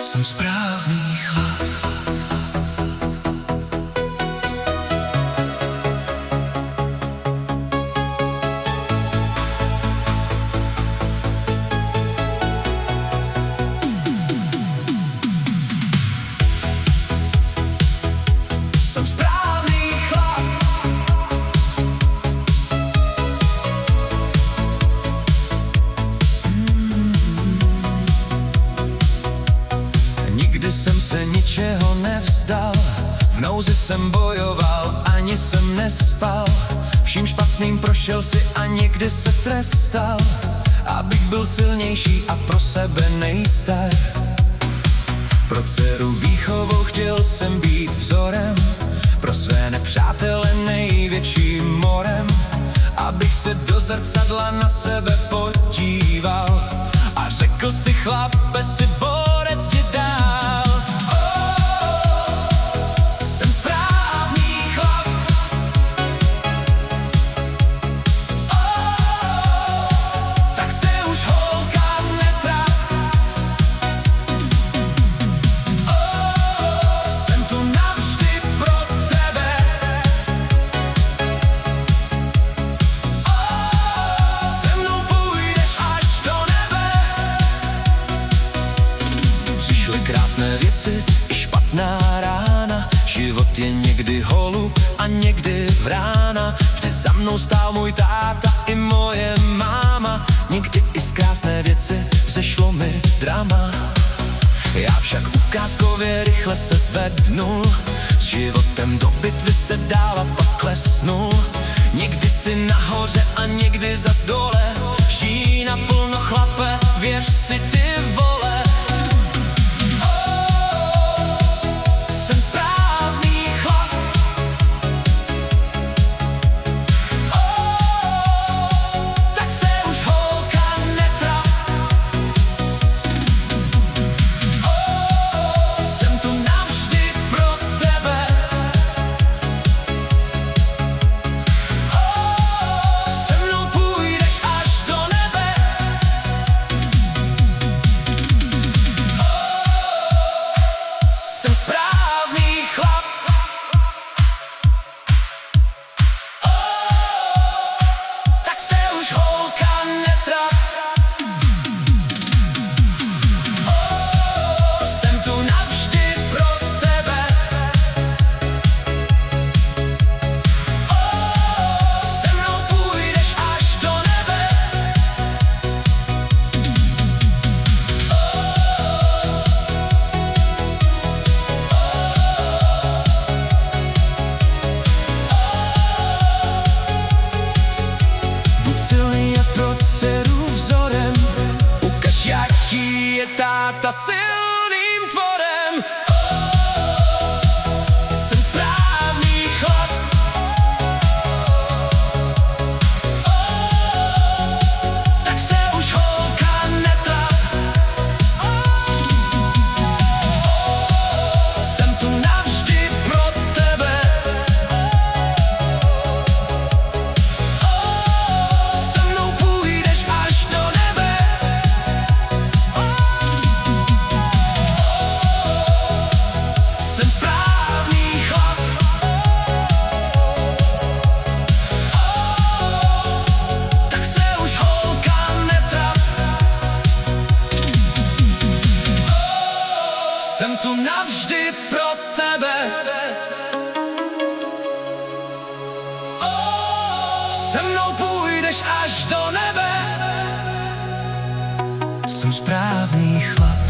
Jsem správný chlap. Jsem správný chlap. Nikdy jsem se ničeho nevzdal, v nouzi jsem bojoval, ani jsem nespal. Vším špatným prošel si a někdy se trestal, abych byl silnější a pro sebe nejstar. Pro dceru výchovou chtěl jsem být vzorem, pro své nepřátele největším morem. Abych se do zrcadla na sebe podíval a řekl si: chlape, si borec, jdi dál. Jsem správný chlap. Tak se už holka netrap. Jsem tu navždy pro tebe. Se mnou půjdeš až do nebe. Přišly krásné věci i špatná rána. Život je někdy holub a někdy vrána. Vždy za mnou stál můj táta i moje máma. Někdy i z krásné věci vzešlo mi drama. Já však ukázkově rychle se zvednul, s životem do bitvy se dál a pak klesnul. Někdy si nahoře a někdy zas dole, žij naplno, chlape, věř si, ty vole. Jsem správný chlap. Tak se už holka netrap. Jsem tu navždy pro tebe. Se mnou půjdeš až do nebe. Jsem správný chlap. Tak se už holka netrap. Jsem tu navždy pro tebe. Se mnou půjdeš až do nebe. Buď silný a pro dceru vzorem, ukaž, jaký je táta silným tvorem. Jsem správný chlap. Tak se už holka netrap. Jsem tu navždy pro tebe. Se mnou půjdeš až do nebe. Jsem správný chlap. Tak se už holka netrap. Jsem tu navždy pro tebe. Se mnou půjdeš až do nebe. Jsem správný chlap.